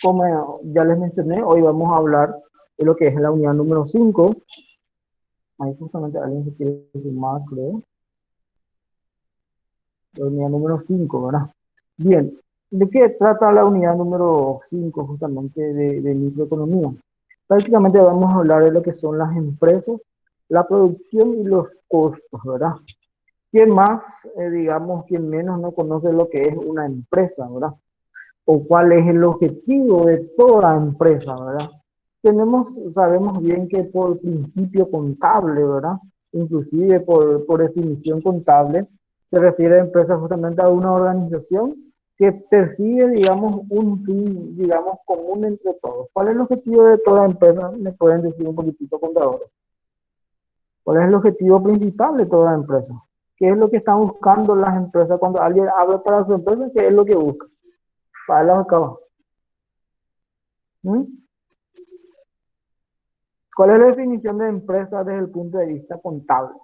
Como ya les mencioné, hoy vamos a hablar de lo que es la unidad número 5. Ahí justamente alguien se quiere sumar, creo. La unidad número 5, ¿verdad? Bien, ¿de qué trata la unidad número 5 justamente de microeconomía? Prácticamente vamos a hablar de lo que son las empresas, la producción y los costos, ¿verdad? ¿Quién más, digamos, quién menos no conoce lo que es una empresa, ¿verdad? O cuál es el objetivo de toda empresa, ¿verdad? Sabemos bien que por principio contable, ¿verdad? Inclusive por definición contable, se refiere a empresa justamente a una organización que persigue, digamos, un fin, digamos, común entre todos. ¿Cuál es el objetivo de toda empresa? ¿Me pueden decir un poquitito, contadores? ¿Cuál es el objetivo principal de toda empresa? ¿Qué es lo que están buscando las empresas cuando alguien habla para su empresa? ¿Qué es lo que busca? Para los acabos. ¿Mm? ¿Cuál es la definición de empresa desde el punto de vista contable?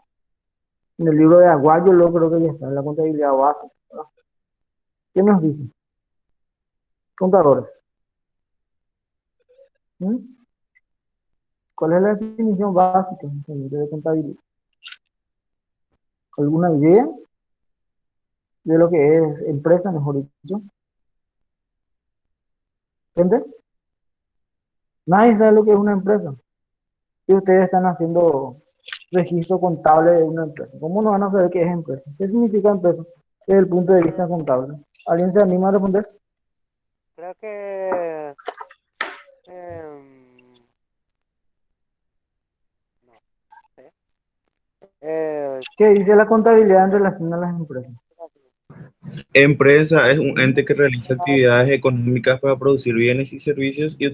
En el libro de Aguayo, lo creo que ya está en la contabilidad básica, ¿verdad? ¿Qué nos dice? Contadores. ¿Mm? ¿Cuál es la definición básica de contabilidad? ¿Alguna idea de lo que es empresa, mejor dicho? ¿Gente? Nadie sabe lo que es una empresa. Y ustedes están haciendo registro contable de una empresa. ¿Cómo no van a saber qué es empresa? ¿Qué significa empresa desde el punto de vista contable? ¿Alguien se anima a responder? Creo que em, no sé. ¿Qué dice la contabilidad en relación a las empresas? Empresa es un ente que realiza actividades económicas para producir bienes y servicios y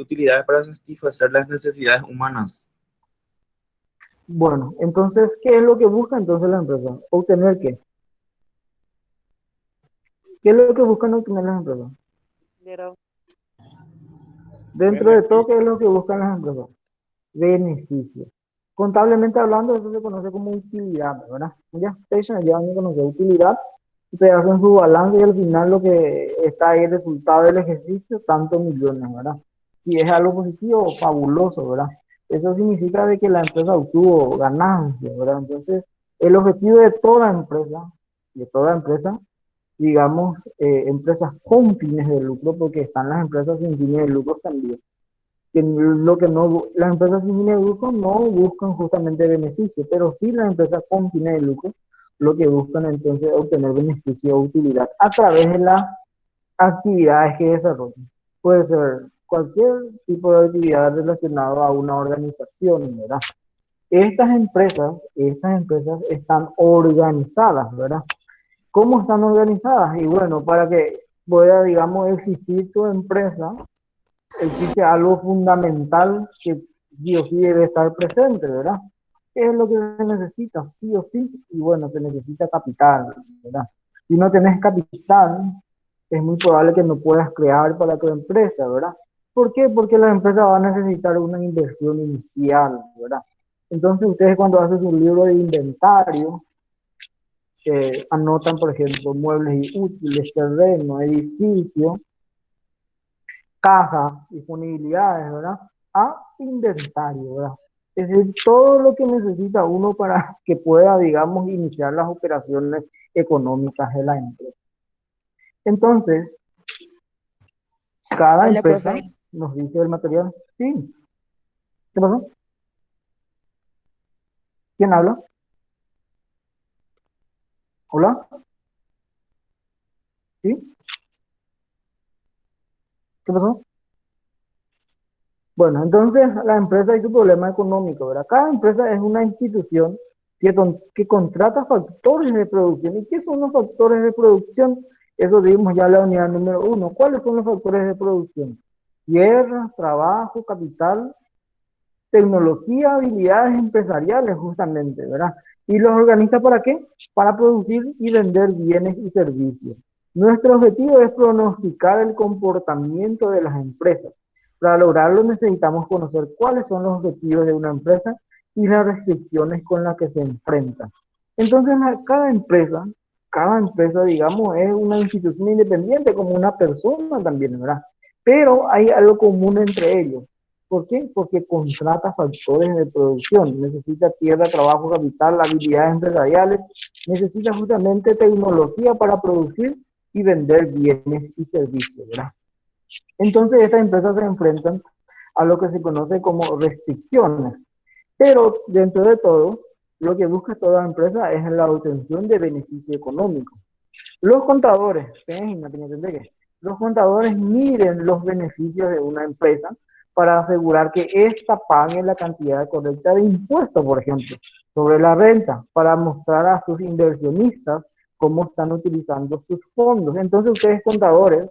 utilidades para satisfacer las necesidades humanas. Bueno, entonces, ¿qué es lo que busca entonces la empresa? ¿Obtener qué? ¿Qué es lo que buscan obtener las empresas? Dinero. Dentro de todo, ¿qué es lo que buscan las empresas? Beneficio. Contablemente hablando, eso se conoce como utilidad, ¿verdad? Ya, ustedes ya van a conocer utilidad. Ustedes hacen su balance y al final lo que está ahí, el resultado del ejercicio, tantos millones, ¿verdad? Si es algo positivo, fabuloso, ¿verdad? Eso significa de que la empresa obtuvo ganancias, ¿verdad? Entonces, el objetivo de toda empresa, digamos, empresas con fines de lucro, porque están las empresas sin fines de lucro también, que lo que no, las empresas sin fines de lucro no buscan justamente beneficio, pero sí las empresas con fines de lucro lo que buscan entonces es obtener beneficio o utilidad a través de las actividades que desarrollan. Puede ser cualquier tipo de actividad relacionada a una organización, ¿verdad? Estas empresas están organizadas, ¿verdad? ¿Cómo están organizadas? Y bueno, para que pueda, digamos, existir tu empresa, existe algo fundamental que sí o sí debe estar presente, ¿verdad? ¿Qué es lo que se necesita? Sí o sí. Y bueno, se necesita capital, ¿verdad? Si no tenés capital, es muy probable que no puedas crear para tu empresa, ¿verdad? ¿Por qué? Porque la empresa va a necesitar una inversión inicial, ¿verdad? Entonces ustedes cuando hacen su libro de inventario, anotan, por ejemplo, muebles y útiles, terreno, edificio, caja, disponibilidades, ¿verdad? A inventario, ¿verdad? Es decir, todo lo que necesita uno para que pueda, digamos, iniciar las operaciones económicas de la empresa. Entonces, cada Hola, empresa profe. nos dice el material. Sí, ¿qué pasó? ¿Quién habla? ¿Hola? ¿Sí? ¿Qué pasó? Bueno, entonces la empresa y su problema económico, ¿verdad? Cada empresa es una institución que contrata factores de producción. ¿Y qué son los factores de producción? Eso vimos ya en la unidad número 1. ¿Cuáles son los factores de producción? Tierra, trabajo, capital, tecnología, habilidades empresariales, justamente, ¿verdad? ¿Y los organiza para qué? Para producir y vender bienes y servicios. Nuestro objetivo es pronosticar el comportamiento de las empresas. Para lograrlo necesitamos conocer cuáles son los objetivos de una empresa y las restricciones con las que se enfrenta. Entonces, cada empresa, digamos, es una institución independiente como una persona también, ¿verdad? pero hay algo común entre ellos. ¿Por qué? Porque contrata factores de producción, necesita tierra, trabajo, capital, habilidades empresariales, necesita justamente tecnología para producir y vender bienes y servicios, ¿verdad? Entonces estas empresas se enfrentan a lo que se conoce como restricciones, pero dentro de todo, lo que busca toda empresa es la obtención de beneficio económico. Los contadores, los contadores miden los beneficios de una empresa para asegurar que ésta pague la cantidad correcta de impuestos, por ejemplo, sobre la renta, para mostrar a sus inversionistas cómo están utilizando sus fondos. Entonces ustedes contadores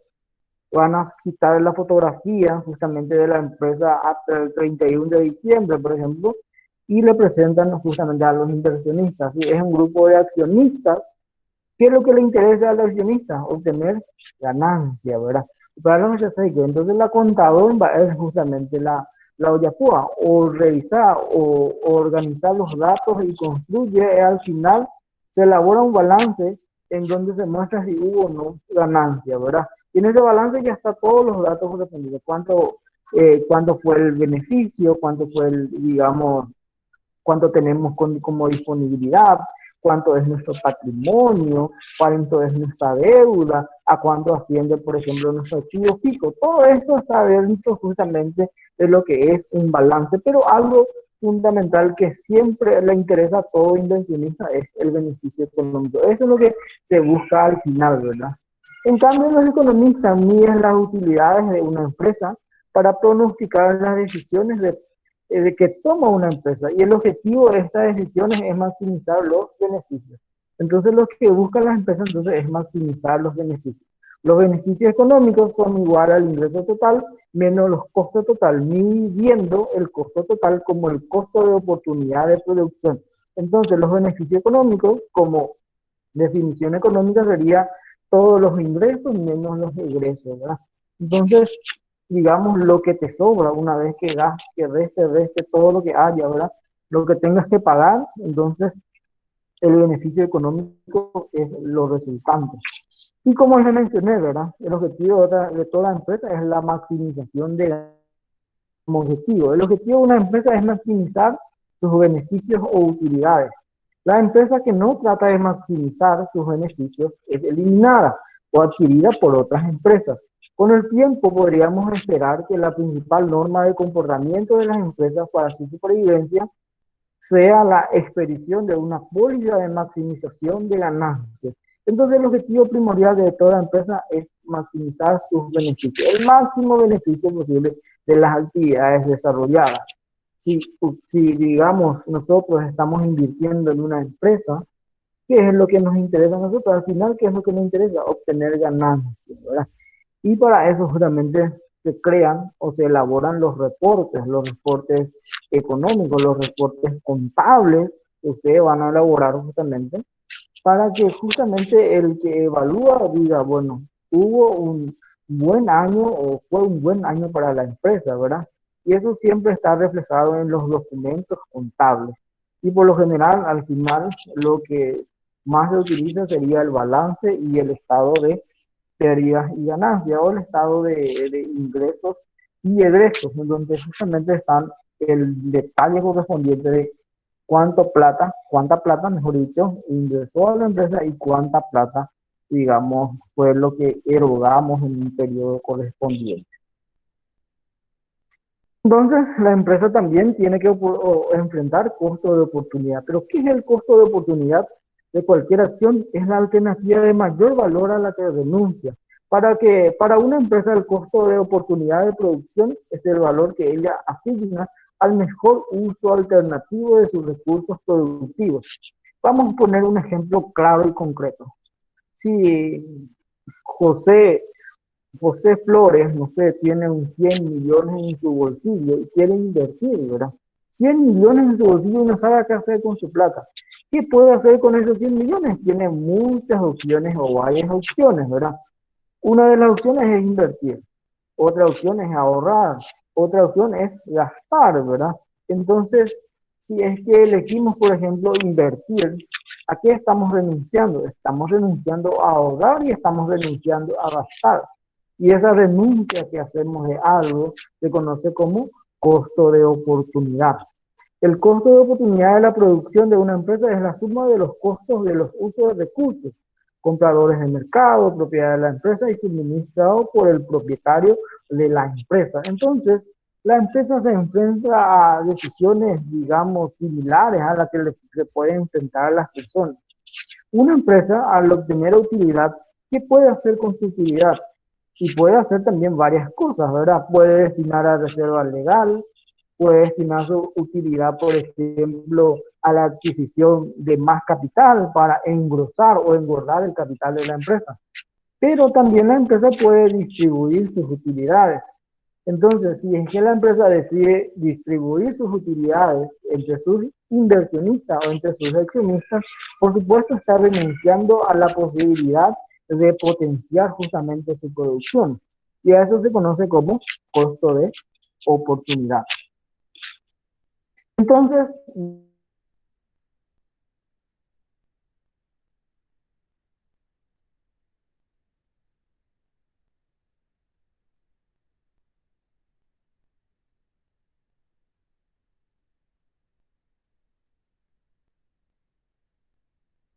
van a quitar la fotografía justamente de la empresa hasta el 31 de diciembre, por ejemplo, y le presentan justamente a los inversionistas. ¿Sí? Es un grupo de accionistas. ¿Qué es lo que le interesa al accionista? Obtener ganancia, ¿verdad? Para los entonces la contadora es justamente la Oyapúa, o revisar o organizar los datos y construye, al final se elabora un balance en donde se muestra si hubo o no ganancia, ¿verdad? Y en ese balance ya está todos los datos correspondientes, cuánto fue el beneficio, cuánto fue el, digamos, cuánto tenemos como disponibilidad, cuánto es nuestro patrimonio, cuánto es nuestra deuda, a cuánto asciende, por ejemplo, nuestro activo fijo. Todo esto está dentro justamente de lo que es un balance, pero algo fundamental que siempre le interesa a todo inversionista es el beneficio económico. Eso es lo que se busca al final, ¿verdad? En cambio, los economistas miden las utilidades de una empresa para pronosticar las decisiones de que toma una empresa, y el objetivo de estas decisiones es maximizar los beneficios. Entonces lo que buscan las empresas entonces es maximizar los beneficios. Los beneficios económicos son igual al ingreso total menos los costos total, midiendo el costo total como el costo de oportunidad de producción. Entonces los beneficios económicos, como definición económica, sería todos los ingresos menos los egresos, ¿verdad? Entonces, digamos, lo que te sobra una vez que gastes, que reste todo lo que haya, ¿verdad? Lo que tengas que pagar, entonces el beneficio económico es lo resultante. Y como les mencioné, ¿verdad? El objetivo de toda empresa es la maximización de como objetivo. El objetivo de una empresa es maximizar sus beneficios o utilidades. La empresa que no trata de maximizar sus beneficios es eliminada o adquirida por otras empresas. Con el tiempo podríamos esperar que la principal norma de comportamiento de las empresas para su supervivencia sea la expedición de una póliza de maximización de ganancias. Entonces el objetivo primordial de toda empresa es maximizar sus beneficios, el máximo beneficio posible de las actividades desarrolladas. Si digamos nosotros estamos invirtiendo en una empresa, ¿qué es lo que nos interesa a nosotros? Al final, ¿qué es lo que nos interesa? Obtener ganancias, ¿verdad? Y para eso justamente se crean o se elaboran los reportes económicos, los reportes contables que ustedes van a elaborar justamente para que justamente el que evalúa diga, bueno, hubo un buen año o fue un buen año para la empresa, ¿verdad? Y eso siempre está reflejado en los documentos contables. Y por lo general, al final, lo que más se utiliza sería el balance y el estado de pérdidas y ganancias, o el estado de ingresos y egresos, donde justamente están el detalle correspondiente de cuánta plata, mejor dicho, ingresó a la empresa y cuánta plata, digamos, fue lo que erogamos en un periodo correspondiente. Entonces, la empresa también tiene que enfrentar costo de oportunidad. Pero, ¿qué es el costo de oportunidad de cualquier acción? Es la alternativa de mayor valor a la que renuncia. Para una empresa el costo de oportunidad de producción es el valor que ella asigna al mejor uso alternativo de sus recursos productivos. Vamos a poner un ejemplo claro y concreto. Si José Flores, no sé, tiene un 100 millones en su bolsillo y quiere invertir, ¿verdad? 100 millones en su bolsillo y no sabe qué hacer con su plata. ¿Qué puede hacer con esos 100 millones? Tiene muchas opciones o varias opciones, ¿verdad? Una de las opciones es invertir, otra opción es ahorrar, otra opción es gastar, ¿verdad? Entonces, si es que elegimos, por ejemplo, invertir, ¿a qué estamos renunciando? Estamos renunciando a ahorrar y estamos renunciando a gastar. Y esa renuncia que hacemos de algo se conoce como costo de oportunidad. El costo de oportunidad de la producción de una empresa es la suma de los costos de los usos de recursos, compradores de mercado, propiedad de la empresa y suministrado por el propietario de la empresa. Entonces, la empresa se enfrenta a decisiones, digamos, similares a las que se pueden enfrentar las personas. Una empresa, al obtener utilidad, ¿qué puede hacer con su utilidad? Y puede hacer también varias cosas, ¿verdad? Puede destinar a reserva legal, puede destinar su utilidad, por ejemplo, a la adquisición de más capital para engrosar o engordar el capital de la empresa. Pero también la empresa puede distribuir sus utilidades. Entonces, si es que la empresa decide distribuir sus utilidades entre sus inversionistas o entre sus accionistas, por supuesto está renunciando a la posibilidad de potenciar justamente su producción. Y a eso se conoce como costo de oportunidad. Entonces,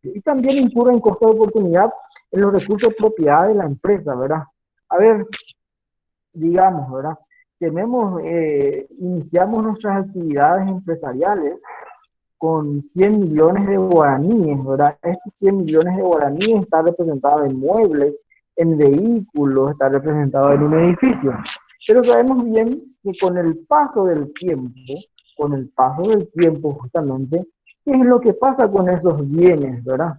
y también incurre en costo de oportunidad en los recursos propiedad de la empresa, ¿verdad? A ver, digamos, ¿verdad? Iniciamos nuestras actividades empresariales con 100 millones de guaraníes, ¿verdad? Estos 100 millones de guaraníes están representados en muebles, en vehículos, están representados en un edificio. Pero sabemos bien que con el paso del tiempo justamente, ¿qué es lo que pasa con esos bienes, verdad?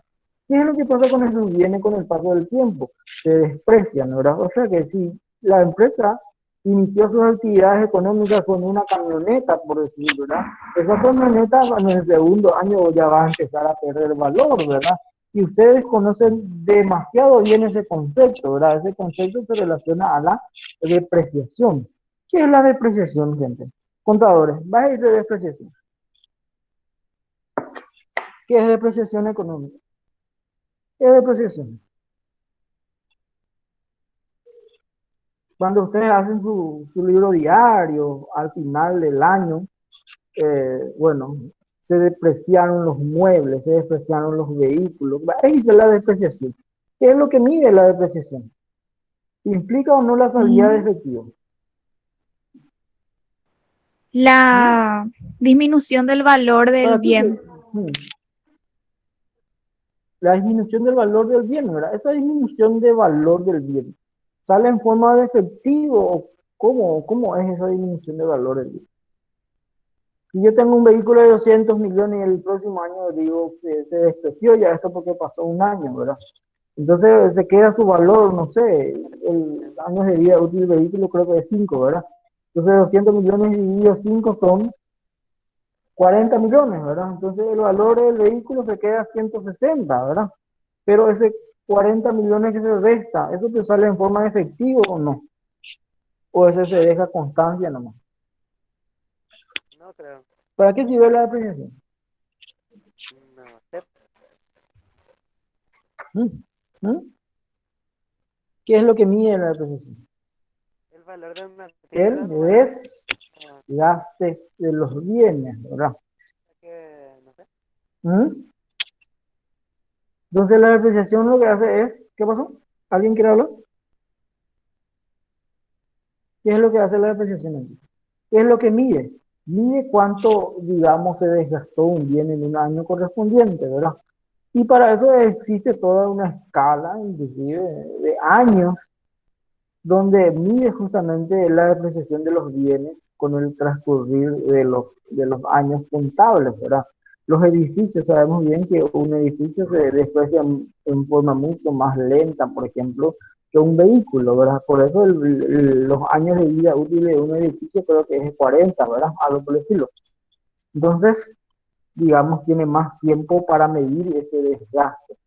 ¿Qué es lo que pasa con esos bienes con el paso del tiempo? Se desprecian, ¿verdad? O sea que si la empresa inició sus actividades económicas con una camioneta, por decirlo, ¿verdad? Esa camioneta en el segundo año ya va a empezar a perder valor, ¿verdad? Y ustedes conocen demasiado bien ese concepto, ¿verdad? Ese concepto se relaciona a la depreciación. ¿Qué es la depreciación, gente? Contadores, bájese de depreciación. ¿Qué es depreciación económica? ¿Qué es depreciación? Cuando ustedes hacen su libro diario al final del año, bueno, se depreciaron los muebles, se depreciaron los vehículos. Esa es la depreciación. ¿Qué es lo que mide la depreciación? ¿Implica o no la salida de efectivo? La disminución del valor del ¿Para qué? bien. La disminución del valor del bien, ¿verdad? Esa disminución de valor del bien, ¿sale en forma de efectivo? ¿Cómo es esa disminución de valor del bien? Si yo tengo un vehículo de 200 millones y el próximo año digo que se despreció ya esto porque pasó un año, ¿verdad? Entonces se queda su valor, no sé, el años de vida útil del vehículo creo que es 5, ¿verdad? Entonces 200 millones dividido 5 son 40 millones, ¿verdad? Entonces el valor del vehículo se queda 160, ¿verdad? Pero ese 40 millones que se resta, ¿eso te sale en forma de efectivo o no? ¿O ese se deja constancia nomás? No creo. ¿Para qué sirve la depreciación? No sé. ¿Mm? ¿Mm? ¿Qué es lo que mide la depreciación? El valor de una El antigüedad. desgaste de los bienes, ¿verdad? No sé. ¿Mm? Entonces la depreciación lo que hace es, ¿qué pasó? ¿Alguien quiere hablar? ¿Qué es lo que hace la depreciación aquí? ¿Qué es lo que mide? Mide cuánto, digamos, se desgastó un bien en un año correspondiente, ¿verdad? Y para eso existe toda una escala, inclusive, de años, donde mide justamente la depreciación de los bienes con el transcurrir de los años contables, ¿verdad? Los edificios, sabemos bien que un edificio se desprecia en forma mucho más lenta, por ejemplo, que un vehículo, ¿verdad? Por eso los años de vida útil de un edificio creo que es 40, ¿verdad? Algo por el estilo. Entonces, digamos, tiene más tiempo para medir ese desgaste.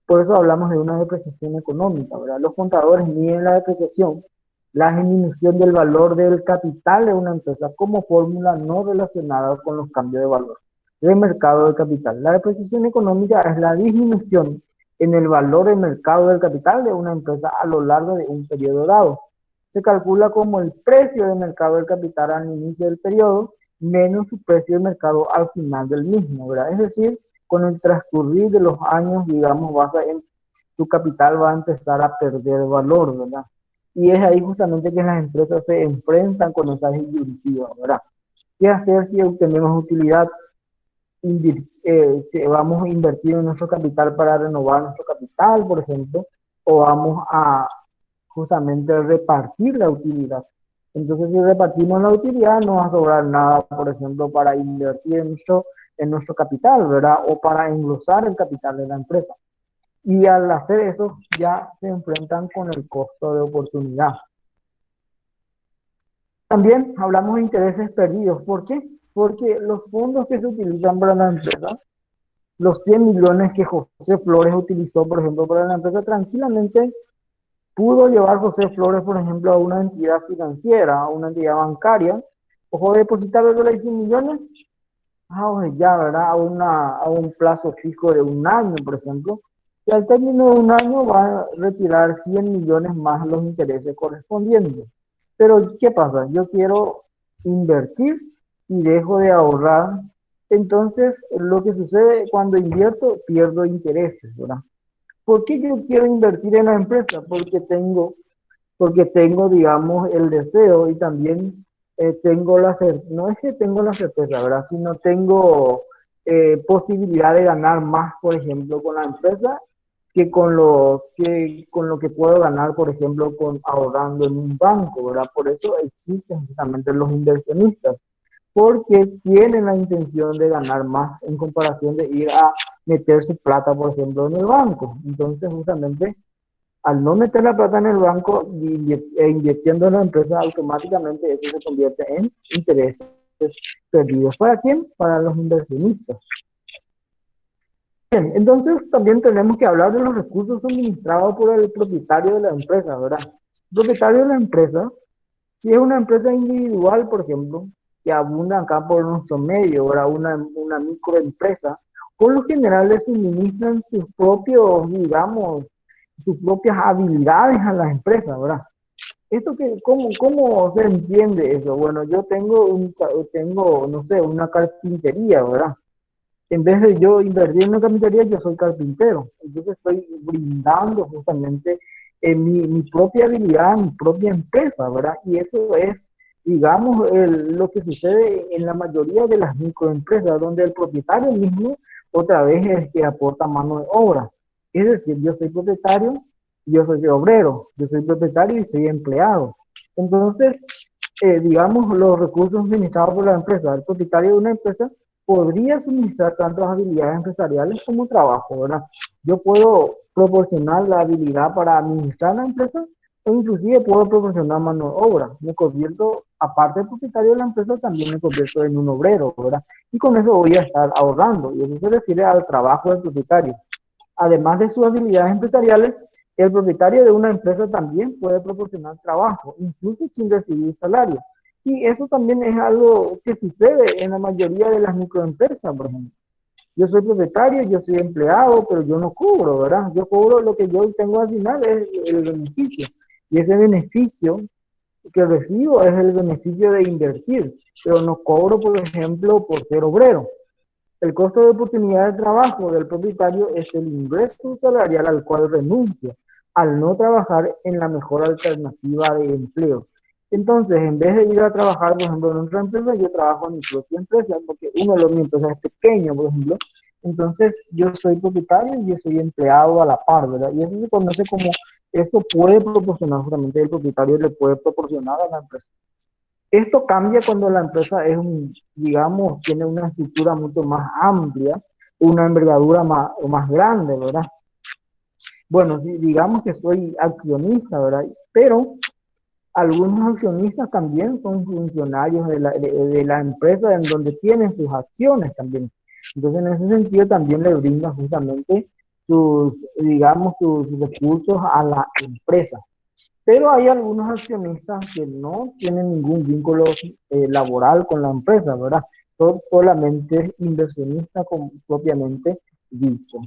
Por eso hablamos de una depreciación económica, ¿verdad? Los contadores miden la depreciación, la disminución del valor del capital de una empresa como fórmula no relacionada con los cambios de valor del mercado del capital. La depreciación económica es la disminución en el valor del mercado del capital de una empresa a lo largo de un periodo dado. se calcula como el precio de mercado del capital al inicio del periodo menos su precio de mercado al final del mismo, ¿verdad? Es decir, con el transcurrir de los años, digamos, tu capital va a empezar a perder valor, ¿verdad? Y es ahí justamente que las empresas se enfrentan con esas disyuntivas, ¿verdad? ¿Qué hacer si obtenemos utilidad? Que vamos a invertir en nuestro capital para renovar nuestro capital, por ejemplo, o vamos a justamente repartir la utilidad. Entonces, si repartimos la utilidad, no va a sobrar nada, por ejemplo, para invertir en nuestro capital, ¿verdad? O para engrosar el capital de la empresa. Y al hacer eso, ya se enfrentan con el costo de oportunidad. También hablamos de intereses perdidos. ¿Por qué? Porque los fondos que se utilizan para la empresa, los 100 millones que José Flores utilizó, por ejemplo, para la empresa, tranquilamente pudo llevar José Flores, por ejemplo, a una entidad financiera, a una entidad bancaria, o depositarle los 100 millones, ya, ¿verdad? A un plazo fijo de un año, por ejemplo, y al término de un año va a retirar 100 millones más los intereses correspondientes. Pero, ¿qué pasa? Yo quiero invertir y dejo de ahorrar. Entonces, lo que sucede cuando invierto, pierdo intereses, ¿verdad? ¿Por qué yo quiero invertir en la empresa? Porque tengo, digamos, el deseo y también tengo no es que tengo la certeza, ¿verdad? Sino tengo posibilidad de ganar más, por ejemplo, con la empresa con lo que puedo ganar, por ejemplo, ahorrando en un banco, ¿verdad? Por eso existen justamente los inversionistas, porque tienen la intención de ganar más en comparación de ir a meter su plata, por ejemplo, en el banco. Entonces, justamente, al no meter la plata en el banco e invirtiendo en la empresa, automáticamente eso se convierte en intereses perdidos. ¿Para quién? Para los inversionistas. Bien, entonces también tenemos que hablar de los recursos suministrados por el propietario de la empresa, ¿verdad? El propietario de la empresa, si es una empresa individual, por ejemplo, que abunda acá por nuestro medio, ¿verdad? Una microempresa, por lo general le suministran sus propios, digamos, sus propias habilidades a las empresas, ¿verdad? ¿Cómo se entiende eso? Bueno, yo tengo, no sé, una carpintería, ¿verdad? En vez de yo invertir en una carpintería, yo soy carpintero. Entonces estoy brindando justamente mi propia habilidad, mi propia empresa, ¿verdad? Y eso es, digamos, lo que sucede en la mayoría de las microempresas, donde el propietario mismo otra vez es el que aporta mano de obra. Es decir, yo soy propietario, yo soy obrero, yo soy propietario y soy empleado. Entonces, digamos, los recursos administrados por la empresa, el propietario de una empresa podría suministrar tantas habilidades empresariales como trabajo, ¿verdad? Yo puedo proporcionar la habilidad para administrar la empresa e inclusive puedo proporcionar mano de obra. Me convierto, aparte del propietario de la empresa, también me convierto en un obrero, ¿verdad? Y con eso voy a estar ahorrando. Y eso se refiere al trabajo del propietario. Además de sus habilidades empresariales, el propietario de una empresa también puede proporcionar trabajo, incluso sin recibir salario. Y eso también es algo que sucede en la mayoría de las microempresas, por ejemplo. Yo soy propietario, yo soy empleado, pero yo no cobro, ¿verdad? Yo cobro lo que yo tengo al final, es el beneficio. Y ese beneficio que recibo es el beneficio de invertir, pero no cobro, por ejemplo, por ser obrero. El costo de oportunidad de trabajo del propietario es el ingreso salarial al cual renuncia al no trabajar en la mejor alternativa de empleo. Entonces, en vez de ir a trabajar, por ejemplo, en otra empresa, yo trabajo en mi propia empresa, porque uno de mi empresa es pequeño, por ejemplo. Entonces, yo soy propietario y yo soy empleado a la par, ¿verdad? Y eso se conoce como, esto puede proporcionar, justamente el propietario le puede proporcionar a la empresa. Esto cambia cuando la empresa digamos, tiene una estructura mucho más amplia, una envergadura más grande, ¿verdad? Bueno, digamos que soy accionista, ¿verdad? Pero algunos accionistas también son funcionarios de la empresa en donde tienen sus acciones también. Entonces, en ese sentido, también le brindan justamente digamos, sus recursos a la empresa. Pero hay algunos accionistas que no tienen ningún vínculo laboral con la empresa, ¿verdad? Son solamente inversionistas propiamente dicho.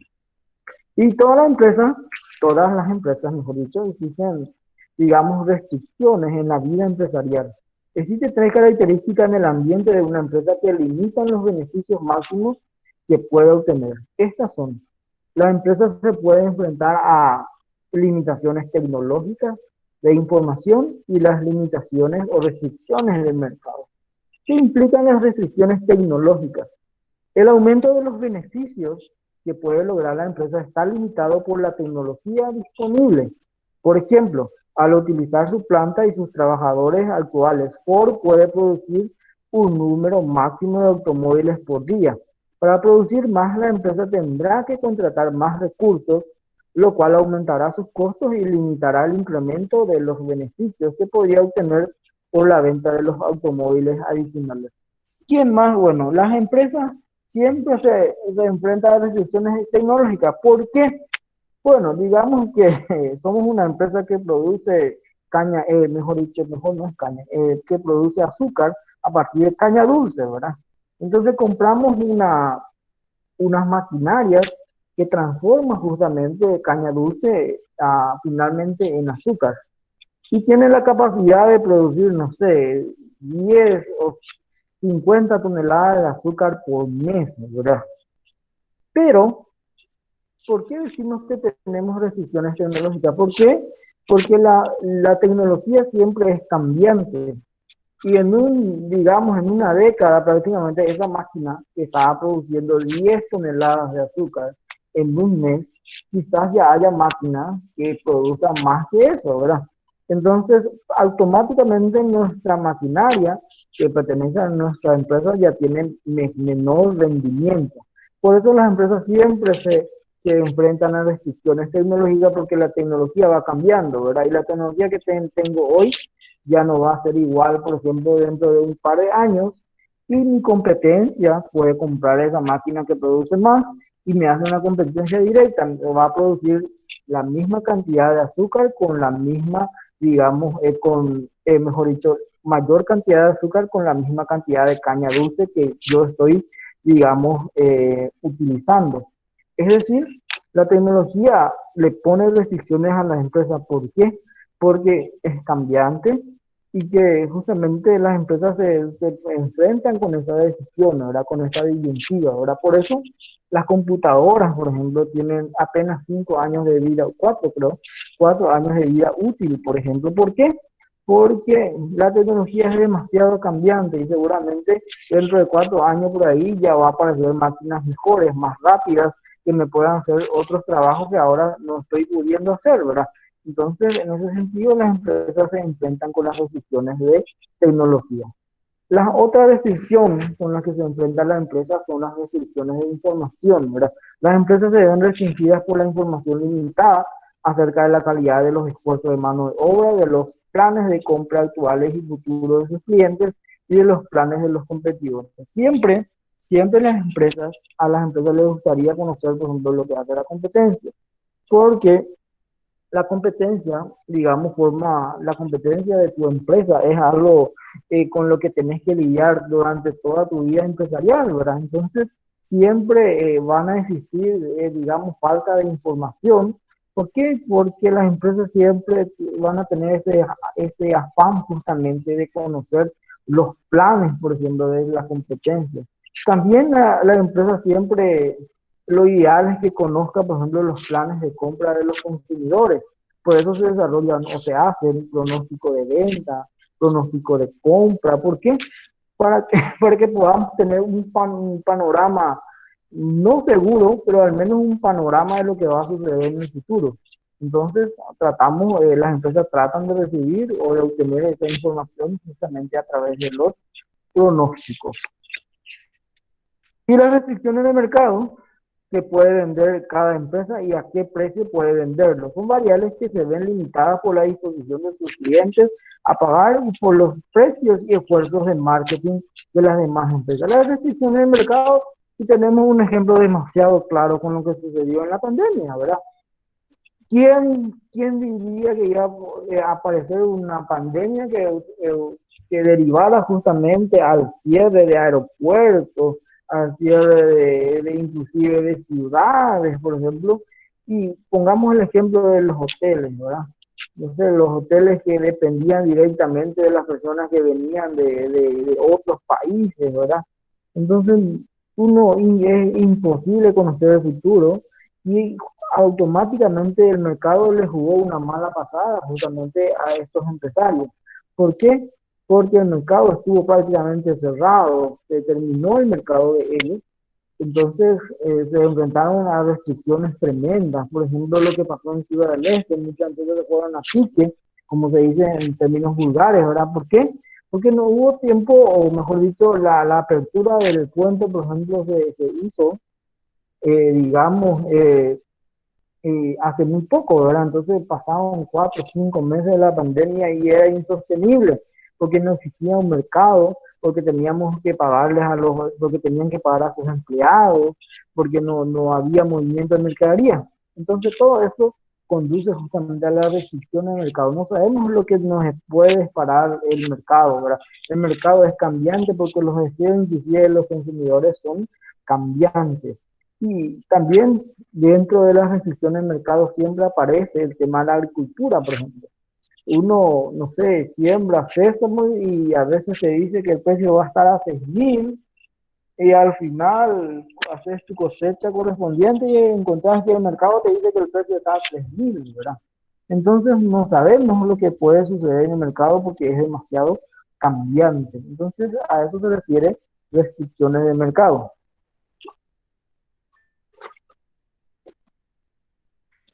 Y todas las empresas, mejor dicho, existen digamos, restricciones en la vida empresarial. Existen tres características en el ambiente de una empresa que limitan los beneficios máximos que puede obtener. Estas son: la empresa se puede enfrentar a limitaciones tecnológicas, de información y las limitaciones o restricciones del mercado. ¿Qué implican las restricciones tecnológicas? El aumento de los beneficios que puede lograr la empresa está limitado por la tecnología disponible. Por ejemplo, al utilizar su planta y sus trabajadores actuales, Ford puede producir un número máximo de automóviles por día. Para producir más, la empresa tendrá que contratar más recursos, lo cual aumentará sus costos y limitará el incremento de los beneficios que podría obtener por la venta de los automóviles adicionales. ¿Quién más? Bueno, las empresas siempre se enfrentan a restricciones tecnológicas. ¿Por qué? Bueno, digamos que somos una empresa que produce caña, mejor dicho, mejor no es caña, que produce azúcar a partir de caña dulce, ¿verdad? Entonces compramos unas maquinarias que transforman justamente caña dulce finalmente en azúcar. Y tiene la capacidad de producir, no sé, 10 o 50 toneladas de azúcar por mes, ¿verdad? Pero, ¿por qué decimos que tenemos restricciones tecnológicas? ¿Por qué? Porque la tecnología siempre es cambiante. Y digamos, en una década prácticamente esa máquina que estaba produciendo 10 toneladas de azúcar en un mes, quizás ya haya máquinas que produzcan más que eso, ¿verdad? Entonces, automáticamente nuestra maquinaria que pertenece a nuestra empresa ya tiene menor rendimiento. Por eso las empresas siempre se enfrentan a restricciones tecnológicas porque la tecnología va cambiando, ¿verdad? Y la tecnología que tengo hoy ya no va a ser igual, por ejemplo, dentro de un par de años, y mi competencia puede comprar esa máquina que produce más y me hace una competencia directa, me va a producir la misma cantidad de azúcar con la misma, digamos, mejor dicho, mayor cantidad de azúcar con la misma cantidad de caña dulce que yo estoy, digamos, utilizando. Es decir, la tecnología le pone restricciones a las empresas. ¿Por qué? Porque es cambiante y que justamente las empresas se enfrentan con esa decisión, ¿verdad? Con esa disyuntiva, ¿verdad? Por eso las computadoras, por ejemplo, tienen apenas 5 años de vida, 4 creo, 4 años de vida útil, por ejemplo. ¿Por qué? Porque la tecnología es demasiado cambiante y seguramente dentro de 4 años por ahí ya va a aparecer máquinas mejores, más rápidas, que me puedan hacer otros trabajos que ahora no estoy pudiendo hacer, ¿verdad? Entonces, en ese sentido, las empresas se enfrentan con las restricciones de tecnología. Las otras restricciones con las que se enfrentan las empresas son las restricciones de información, ¿verdad? Las empresas se ven restringidas por la información limitada acerca de la calidad de los esfuerzos de mano de obra, de los planes de compra actuales y futuros de sus clientes y de los planes de los competidores. Siempre a las empresas les gustaría conocer, por ejemplo, lo que hace la competencia, porque la competencia, digamos, la competencia de tu empresa es algo con lo que tenés que lidiar durante toda tu vida empresarial, ¿verdad? Entonces, siempre van a existir, digamos, falta de información. ¿Por qué? Porque las empresas siempre van a tener ese afán justamente de conocer los planes, por ejemplo, de la competencia. También la empresa siempre, lo ideal es que conozca, por ejemplo, los planes de compra de los consumidores. Por eso se desarrollan o se hace un pronóstico de venta, pronóstico de compra. ¿Por qué? Para que podamos tener un panorama, no seguro, pero al menos un panorama de lo que va a suceder en el futuro. Entonces, las empresas tratan de recibir o de obtener esa información justamente a través de los pronósticos. Y las restricciones de mercado que puede vender cada empresa y a qué precio puede venderlo. Son variables que se ven limitadas por la disposición de sus clientes a pagar y por los precios y esfuerzos de marketing de las demás empresas. Las restricciones de mercado, y tenemos un ejemplo demasiado claro con lo que sucedió en la pandemia, ¿verdad? ¿Quién diría que iba a aparecer una pandemia que derivara justamente al cierre de aeropuertos, al cierre inclusive de ciudades, por ejemplo? Y pongamos el ejemplo de los hoteles, ¿verdad? no sé, los hoteles que dependían directamente de las personas que venían de otros países, ¿verdad? Entonces, es imposible conocer el futuro y automáticamente el mercado le jugó una mala pasada justamente a estos empresarios. ¿Por qué? Porque el mercado estuvo prácticamente cerrado, se terminó el mercado de ellos, entonces se enfrentaron a restricciones tremendas. Por ejemplo, lo que pasó en Ciudad del Este, muchas empresas se fueron a pique, como se dice en términos vulgares, ¿verdad? ¿Por qué? Porque no hubo tiempo, o mejor dicho, la apertura del puente, por ejemplo, se hizo, digamos, hace muy poco, ¿verdad? Entonces pasaron 4 o 5 meses de la pandemia y era insostenible, porque no existía un mercado, porque teníamos que pagarles porque tenían que pagar a sus empleados, porque no había movimiento de mercadería. Entonces todo eso conduce justamente a la restricción del mercado. No sabemos lo que nos puede parar el mercado, ¿verdad? El mercado es cambiante porque los deseos inclusive de los consumidores son cambiantes. Y también dentro de las restricciones del mercado siempre aparece el tema de la agricultura, por ejemplo. Uno, no sé, siembra sésamo y a veces te dice que el precio va a estar a 6.000 y al final haces tu cosecha correspondiente y encontrás que el mercado te dice que el precio está a 3.000, ¿verdad? Entonces no sabemos lo que puede suceder en el mercado porque es demasiado cambiante. Entonces a eso se refiere restricciones de mercado.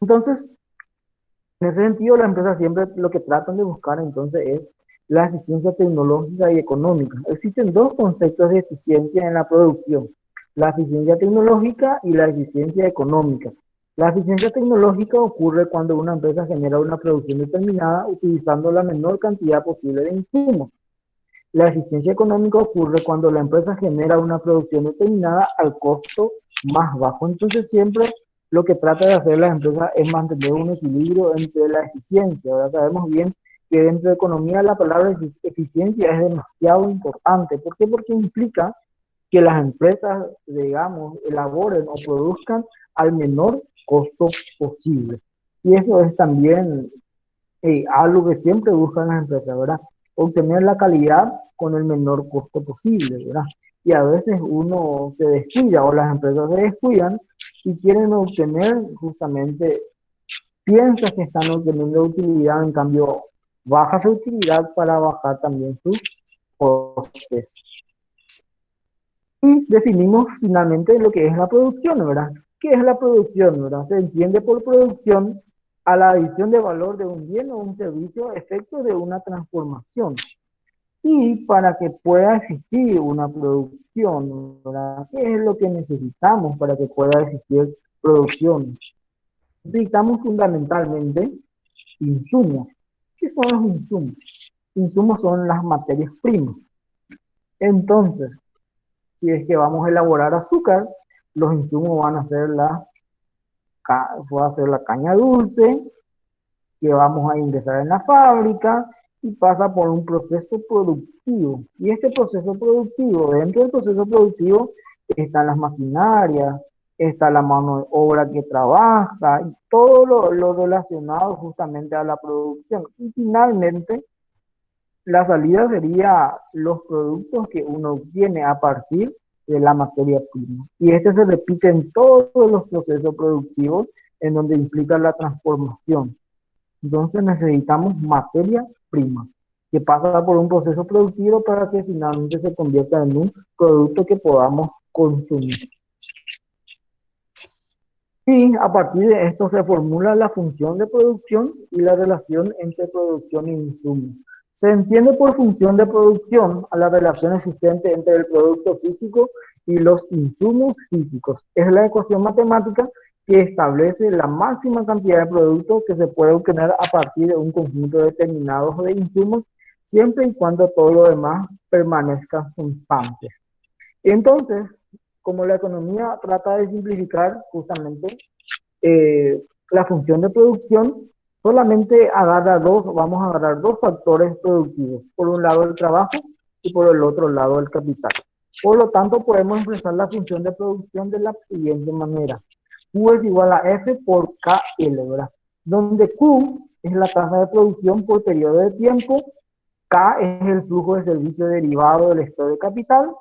Entonces, en ese sentido, las empresas siempre lo que tratan de buscar entonces es la eficiencia tecnológica y económica. Existen dos conceptos de eficiencia en la producción, la eficiencia tecnológica y la eficiencia económica. La eficiencia tecnológica ocurre cuando una empresa genera una producción determinada utilizando la menor cantidad posible de insumos. La eficiencia económica ocurre cuando la empresa genera una producción determinada al costo más bajo. Entonces siempre lo que trata de hacer la empresa es mantener un equilibrio entre la eficiencia. Ahora sabemos bien que dentro de economía la palabra eficiencia es demasiado importante. ¿Por qué? Porque implica que las empresas, digamos, elaboren o produzcan al menor costo posible. Y eso es también algo que siempre buscan las empresas, ¿verdad? Obtener la calidad con el menor costo posible, ¿verdad? Y a veces uno se descuida o las empresas se descuidan y quieren obtener justamente, piensa que están obteniendo utilidad, en cambio baja su utilidad para bajar también sus costes. Y definimos finalmente lo que es la producción, ¿verdad? ¿Qué es la producción, verdad? Se entiende por producción a la adición de valor de un bien o un servicio a efecto de una transformación. Y para que pueda existir una producción, ¿verdad? ¿Qué es lo que necesitamos para que pueda existir producción? Necesitamos fundamentalmente insumos. ¿Qué son los insumos? Insumos son las materias primas. Entonces, si es que vamos a elaborar azúcar, los insumos van a ser la caña dulce, que vamos a ingresar en la fábrica y pasa por un proceso productivo. Y este proceso productivo, dentro del proceso productivo están las maquinarias, está la mano de obra que trabaja y todo lo relacionado justamente a la producción. Y finalmente, la salida sería los productos que uno obtiene a partir de la materia prima. Y este se repite en todos los procesos productivos en donde implica la transformación. Entonces necesitamos materia prima que pasa por un proceso productivo para que finalmente se convierta en un producto que podamos consumir. Y a partir de esto se formula la función de producción y la relación entre producción e insumo. Se entiende por función de producción a la relación existente entre el producto físico y los insumos físicos. Es la ecuación matemática que establece la máxima cantidad de productos que se puede obtener a partir de un conjunto determinado de insumos, siempre y cuando todo lo demás permanezca constante. Entonces, como la economía trata de simplificar justamente la función de producción, solamente vamos a agarrar dos factores productivos, por un lado el trabajo y por el otro lado el capital. Por lo tanto, podemos expresar la función de producción de la siguiente manera. Q es igual a F por KL, ¿verdad? Donde Q es la tasa de producción por periodo de tiempo, K es el flujo de servicio derivado del estado de capital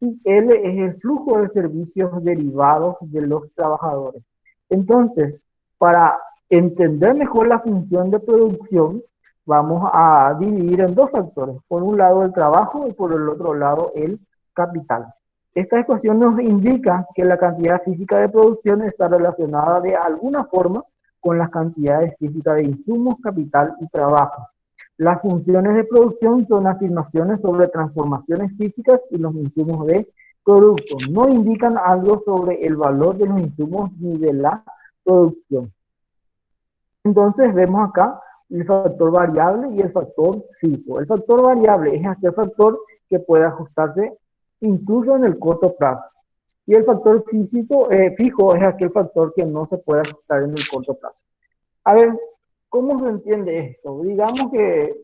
y L es el flujo de servicios derivados de los trabajadores. Entonces, para entender mejor la función de producción, vamos a dividir en dos factores. Por un lado el trabajo y por el otro lado el capital. Esta ecuación nos indica que la cantidad física de producción está relacionada de alguna forma con las cantidades físicas de insumos, capital y trabajo. Las funciones de producción son afirmaciones sobre transformaciones físicas y los insumos de producto. No indican algo sobre el valor de los insumos ni de la producción. Entonces vemos acá el factor variable y el factor fijo. El factor variable es aquel factor que puede ajustarse incluso en el corto plazo. Y el factor fijo es aquel factor que no se puede ajustar en el corto plazo. A ver, ¿cómo se entiende esto? Digamos que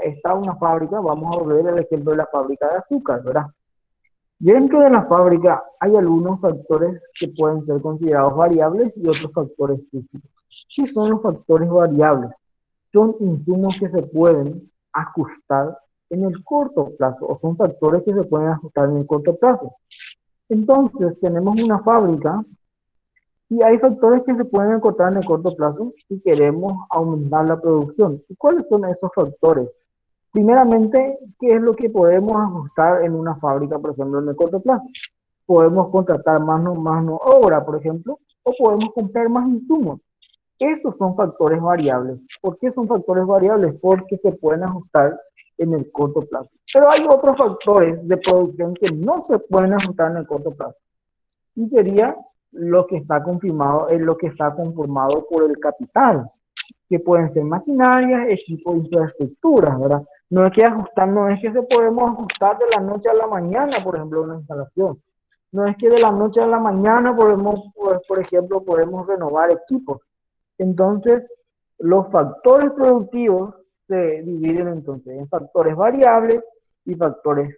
está una fábrica, vamos a ver el ejemplo de la fábrica de azúcar, ¿verdad? Dentro de la fábrica hay algunos factores que pueden ser considerados variables y otros factores físicos. ¿Qué son los factores variables? Son insumos que se pueden ajustar en el corto plazo o son factores que se pueden ajustar en el corto plazo. Entonces, tenemos una fábrica y hay factores que se pueden acortar en el corto plazo si queremos aumentar la producción. ¿Y cuáles son esos factores? Primeramente, ¿qué es lo que podemos ajustar en una fábrica, por ejemplo, en el corto plazo? Podemos contratar mano obra, por ejemplo, o podemos comprar más insumos. Esos son factores variables. ¿Por qué son factores variables? Porque se pueden ajustar en el corto plazo. Pero hay otros factores de producción que no se pueden ajustar en el corto plazo. Y sería lo que está confirmado, es lo que está conformado por el capital, que pueden ser maquinarias, equipos, infraestructuras, ¿verdad? No es que ajustar, no es que se podemos ajustar de la noche a la mañana, por ejemplo, una instalación. No es que de la noche a la mañana podemos, por ejemplo, podemos renovar equipos. Entonces, los factores productivos se dividen entonces en factores variables y factores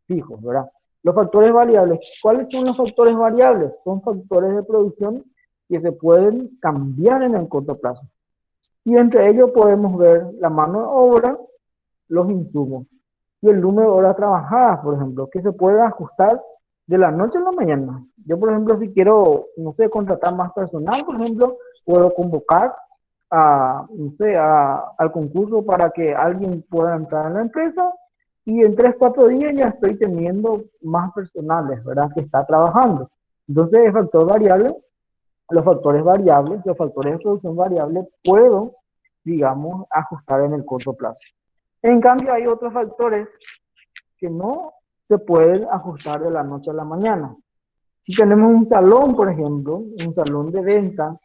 fijos, ¿verdad? Los factores variables, ¿cuáles son los factores variables? Son factores de producción que se pueden cambiar en el corto plazo. Y entre ellos podemos ver la mano de obra, los insumos y el número de horas trabajadas, por ejemplo, que se puede ajustar de la noche a la mañana. Yo, por ejemplo, si quiero, no sé, contratar más personal, por ejemplo, puedo convocar no sé, al concurso para que alguien pueda entrar en la empresa y en 3, 4 días ya estoy teniendo más personales, ¿verdad? Que está trabajando. Entonces, el factor variable, los factores variables, los factores de producción variable, puedo, digamos, ajustar en el corto plazo. En cambio, hay otros factores que no se pueden ajustar de la noche a la mañana. Si tenemos un salón, por ejemplo, un salón de venta,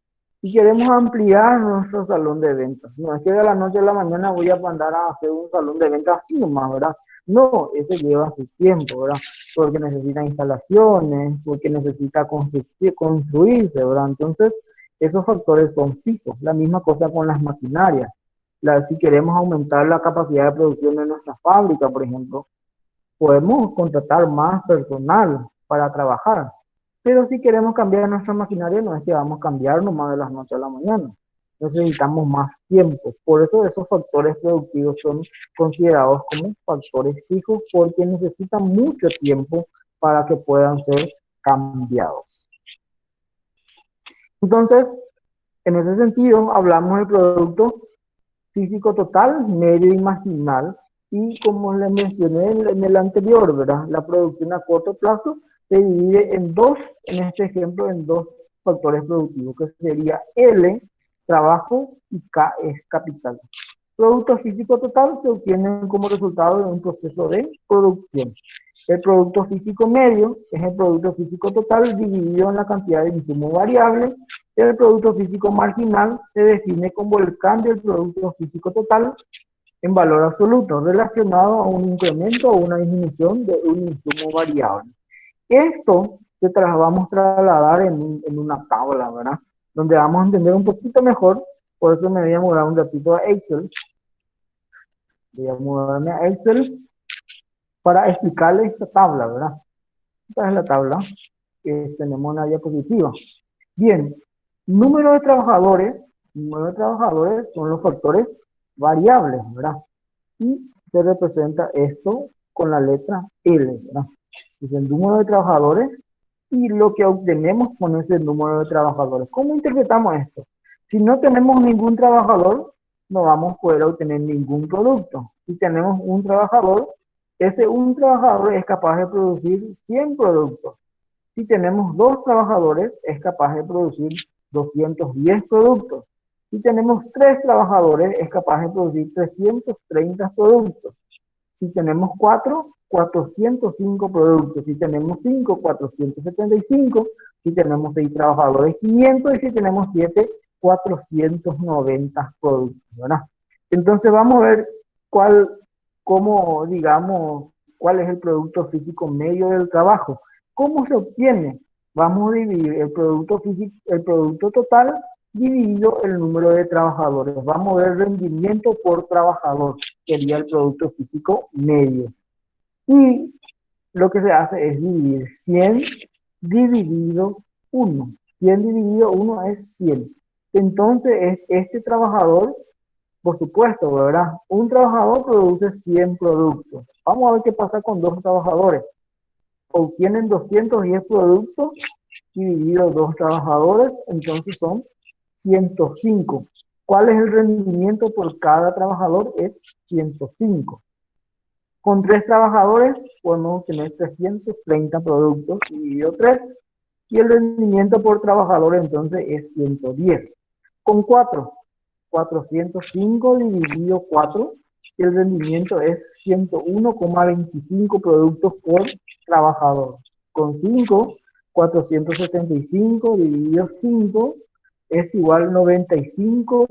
y queremos ampliar nuestro salón de ventas, no es que de la noche a la mañana voy a mandar a hacer un salón de ventas así nomás, ¿verdad? No, ese lleva su tiempo, ¿verdad? Porque necesita instalaciones, porque necesita construirse, ¿verdad? Entonces, esos factores son fijos. La misma cosa con las maquinarias. Si queremos aumentar la capacidad de producción de nuestra fábrica, por ejemplo, podemos contratar más personal para trabajar. Pero si queremos cambiar nuestra maquinaria, no es que vamos a cambiar nomás de las noches a la mañana. Necesitamos más tiempo. Por eso esos factores productivos son considerados como factores fijos porque necesitan mucho tiempo para que puedan ser cambiados. Entonces, en ese sentido, hablamos del producto físico total, medio y marginal. Y como les mencioné en el anterior, ¿verdad? La producción a corto plazo se divide en dos, en este ejemplo, en dos factores productivos, que sería L, trabajo, y K es capital. Producto físico total se obtiene como resultado de un proceso de producción. El producto físico medio es el producto físico total dividido en la cantidad de insumos variables. El producto físico marginal se define como el cambio del producto físico total en valor absoluto relacionado a un incremento o una disminución de un insumo variable. Esto vamos a trasladar en una tabla, ¿verdad? Donde vamos a entender un poquito mejor. Por eso me voy a mudar un ratito a Excel. Voy a mudarme a Excel para explicarles esta tabla, ¿verdad? Esta es la tabla que tenemos en la diapositiva. Bien, número de trabajadores Número de trabajadores son los factores variables, ¿verdad? Y se representa esto con la letra L, ¿verdad? Es el número de trabajadores y lo que obtenemos con ese número de trabajadores. ¿Cómo interpretamos esto? Si no tenemos ningún trabajador, no vamos a poder obtener ningún producto. Si tenemos un trabajador, ese un trabajador es capaz de producir 100 productos. Si tenemos dos trabajadores, es capaz de producir 210 productos. Si tenemos tres trabajadores, es capaz de producir 330 productos. Si tenemos cuatro, 405 productos. Si tenemos cinco, 475. Si tenemos seis trabajadores, 500. Y si tenemos siete, 490 productos, ¿verdad? Entonces vamos a ver cuál es el producto físico medio del trabajo. ¿Cómo se obtiene? Vamos a dividir el producto físico, el producto total dividido el número de trabajadores. Vamos a ver rendimiento por trabajador, que sería el producto físico medio. Y lo que se hace es dividir 100 dividido 1. 100 dividido 1 es 100. Entonces, este trabajador, por supuesto, ¿verdad? Un trabajador produce 100 productos. Vamos a ver qué pasa con dos trabajadores. Obtienen 210 productos dividido dos trabajadores, entonces son 105. ¿Cuál es el rendimiento por cada trabajador? Es 105. Con tres trabajadores podemos obtener 330 productos dividido 3 y el rendimiento por trabajador entonces es 110. Con 405 dividido 4, el rendimiento es 101,25 productos por trabajador. Con 5, 475 dividido 5 es igual a 95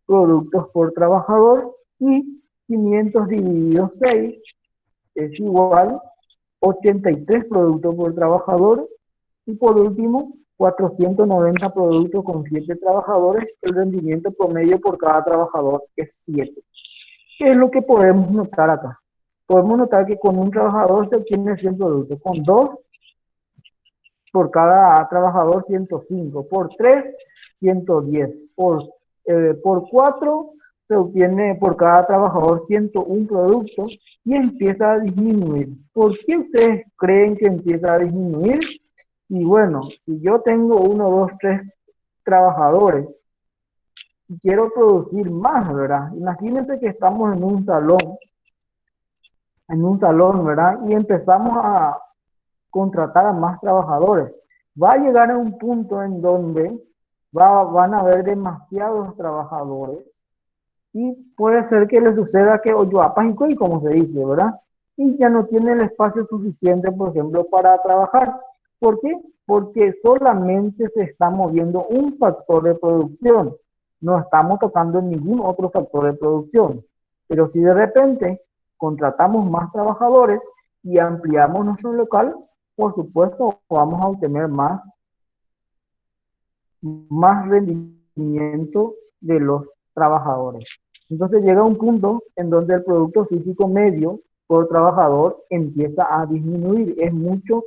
productos por trabajador y 500 dividido 6 es igual a 83 productos por trabajador y por último 490 productos con 7 trabajadores, el rendimiento promedio por cada trabajador es 7. ¿Qué es lo que podemos notar acá? Podemos notar que con un trabajador se obtiene 100 productos, con 2 por cada trabajador 105, por 3 110, por 4 se obtiene por cada trabajador 101 productos y empieza a disminuir. ¿Por qué ustedes creen que empieza a disminuir? Y bueno, si yo tengo 1, 2, 3 trabajadores y quiero producir más, ¿verdad? Imagínense que estamos en un salón, ¿verdad? Y empezamos a contratar a más trabajadores. Va a llegar a un punto en donde van a haber demasiados trabajadores y puede ser que le suceda que y como se dice, ¿verdad? Y ya no tiene el espacio suficiente, por ejemplo, para trabajar. ¿Por qué? Porque solamente se está moviendo un factor de producción. No estamos tocando ningún otro factor de producción. Pero si de repente contratamos más trabajadores y ampliamos nuestro local, por supuesto vamos a obtener más rendimiento de los trabajadores. Entonces llega un punto en donde el producto físico medio por trabajador empieza a disminuir, es mucho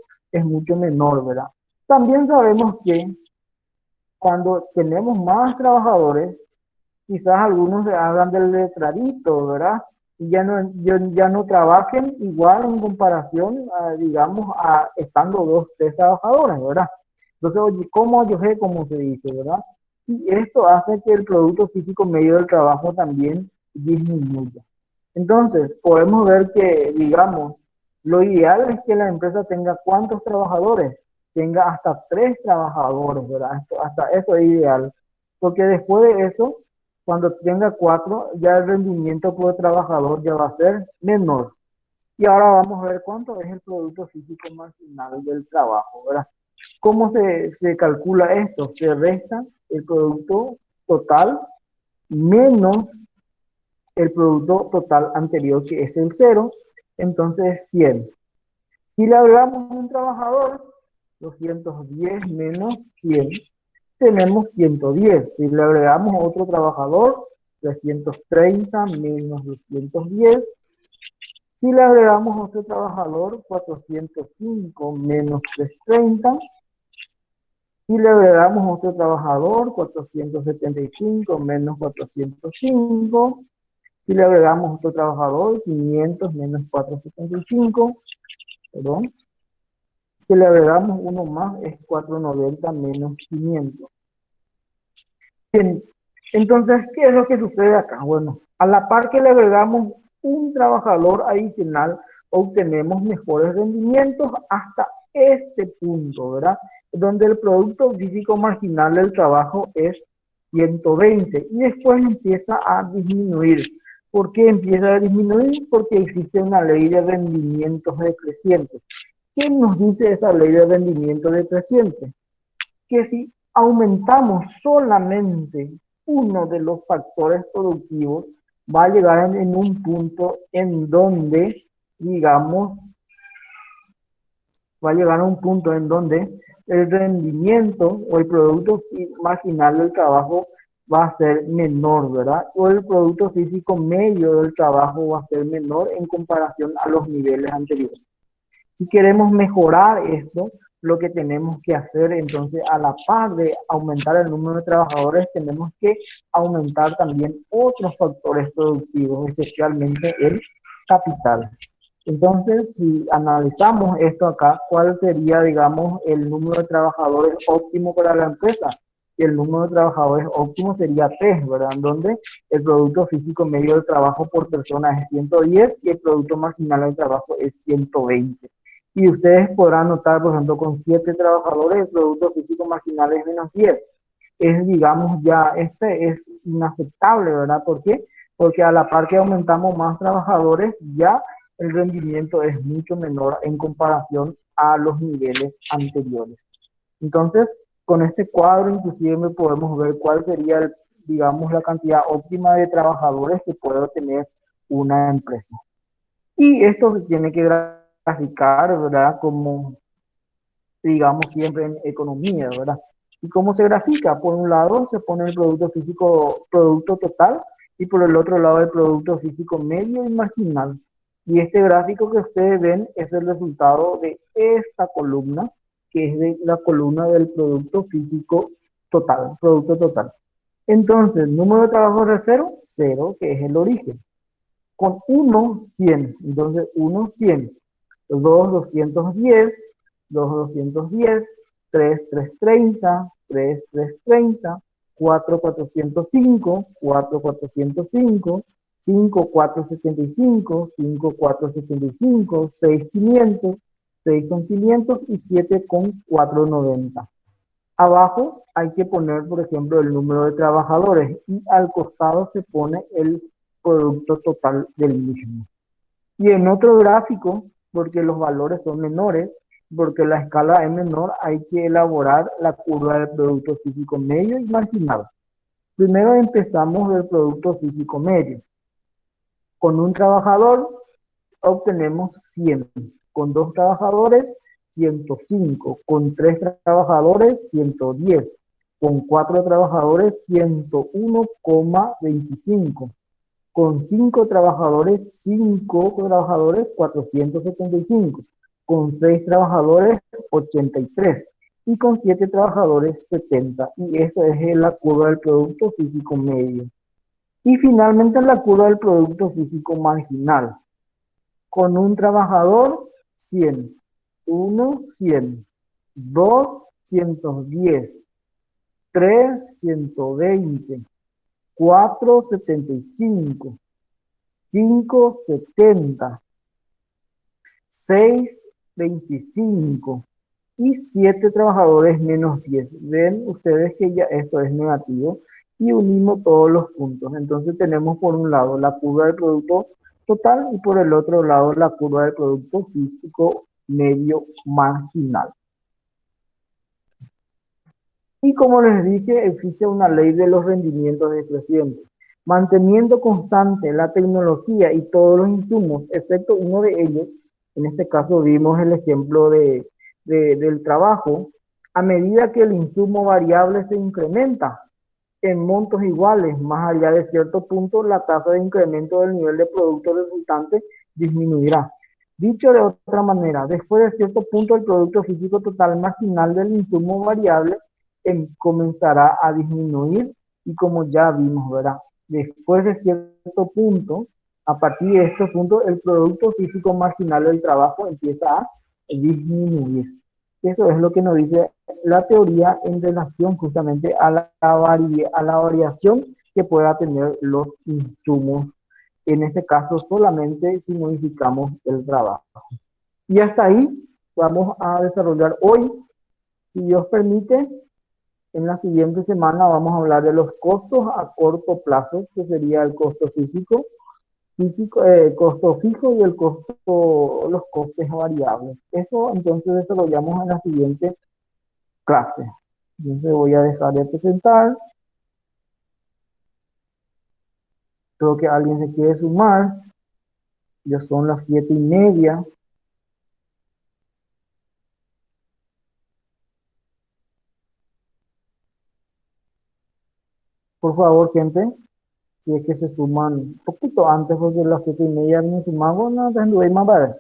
menor, ¿verdad? También sabemos que cuando tenemos más trabajadores, quizás algunos se hagan del letradito, ¿verdad? Y ya no trabajen igual en comparación, estando 2, 3 trabajadores, ¿verdad? Entonces, oye, como se dice, ¿verdad? Y esto hace que el producto físico medio del trabajo también disminuya. Entonces, podemos ver que, lo ideal es que la empresa tenga ¿cuántos trabajadores? Tenga hasta 3 trabajadores, ¿verdad? Hasta eso es ideal. Porque después de eso, cuando tenga 4, ya el rendimiento por trabajador ya va a ser menor. Y ahora vamos a ver cuánto es el producto físico marginal del trabajo, ¿verdad? ¿Cómo se calcula esto? Se resta el producto total menos el producto total anterior, que es el 0, entonces 100. Si le agregamos un trabajador, 210 menos 100, tenemos 110. Si le agregamos otro trabajador, 330 menos 210. Si le agregamos otro trabajador, 405 menos 330. Y le agregamos otro trabajador, 475 menos 405. Si le agregamos otro trabajador, 500 menos 475, perdón. Si le agregamos uno más, es 490 menos 500. Bien, entonces, ¿qué es lo que sucede acá? Bueno, a la par que le agregamos un trabajador adicional, obtenemos mejores rendimientos hasta este punto, ¿verdad? Donde el producto físico marginal del trabajo es 120 y después empieza a disminuir. ¿Por qué empieza a disminuir? Porque existe una ley de rendimientos decrecientes. ¿Qué nos dice esa ley de rendimiento decreciente? Que si aumentamos solamente uno de los factores productivos, va a llegar en un punto en donde, digamos, va a llegar a un punto en donde el rendimiento o el producto marginal del trabajo va a ser menor, ¿verdad? O el producto físico medio del trabajo va a ser menor en comparación a los niveles anteriores. Si queremos mejorar esto, lo que tenemos que hacer entonces, a la par de aumentar el número de trabajadores, tenemos que aumentar también otros factores productivos, especialmente el capital. Entonces, si analizamos esto acá, ¿cuál sería, digamos, el número de trabajadores óptimo para la empresa? Y el número de trabajadores óptimo sería 3, ¿verdad? Donde el producto físico medio del trabajo por persona es 110 y el producto marginal del trabajo es 120. Y ustedes podrán notar, por ejemplo, con 7 trabajadores, el producto físico marginal es menos 10. Es, digamos, ya, este es inaceptable, ¿verdad? ¿Por qué? Porque a la par que aumentamos más trabajadores, ya el rendimiento es mucho menor en comparación a los niveles anteriores. Entonces, con este cuadro inclusive podemos ver cuál sería, digamos, la cantidad óptima de trabajadores que puede tener una empresa. Y esto se tiene que graficar, ¿verdad? Como, digamos, siempre en economía, ¿verdad? ¿Y cómo se grafica? Por un lado se pone el producto físico, producto total, y por el otro lado el producto físico medio y marginal. Y este gráfico que ustedes ven es el resultado de esta columna, que es de la columna del producto físico total, producto total. Entonces, número de trabajadores de 0, que es el origen. Con 1, 100. Entonces, 1, 100. 2, 210. 2, 210. 3, 330. 3, 330. 4, 405. 4, 405. 5, 475, 5, 475, 6, 500, 6 con 500 y 7 con 490. Abajo hay que poner, por ejemplo, el número de trabajadores y al costado se pone el producto total del mismo. Y en otro gráfico, porque los valores son menores, porque la escala es menor, hay que elaborar la curva del producto físico medio y marginal. Primero empezamos del producto físico medio. Con un trabajador obtenemos 100, con 2 trabajadores 105, con 3 trabajadores 110, con 4 trabajadores 101,25, con 5 trabajadores 475, con 6 trabajadores 83 y con 7 trabajadores 70. Y esta es la curva del producto físico medio. Y finalmente la curva del producto físico marginal. Con un trabajador, 100. 1, 100. 2, 110. 3, 120. 4, 75. 5, 70. 6, 25. Y 7 trabajadores menos 10. Ven ustedes que ya esto es negativo. Y unimos todos los puntos. Entonces tenemos por un lado la curva del producto total y por el otro lado la curva del producto físico medio marginal. Y como les dije, existe una ley de los rendimientos decrecientes. Manteniendo constante la tecnología y todos los insumos, excepto uno de ellos, en este caso vimos el ejemplo del trabajo, a medida que el insumo variable se incrementa, en montos iguales, más allá de cierto punto, la tasa de incremento del nivel de producto resultante disminuirá. Dicho de otra manera, después de cierto punto, el producto físico total marginal del insumo variable comenzará a disminuir y como ya vimos, ¿verdad? Después de cierto punto, a partir de estos puntos, el producto físico marginal del trabajo empieza a disminuir. Eso es lo que nos dice la teoría en relación justamente a la variación que pueda tener los insumos. En este caso, solamente si modificamos el trabajo. Y hasta ahí vamos a desarrollar hoy. Si Dios permite, en la siguiente semana vamos a hablar de los costos a corto plazo, que sería el costo físico, costo fijo y los costes variables. Eso entonces desarrollamos en la siguiente clase. Entonces voy a dejar de presentar. Creo que alguien se quiere sumar. Ya son las 7:30. Por favor, gente, si es que se suman un poquito antes, porque las 7:30 me sumamos, no, más para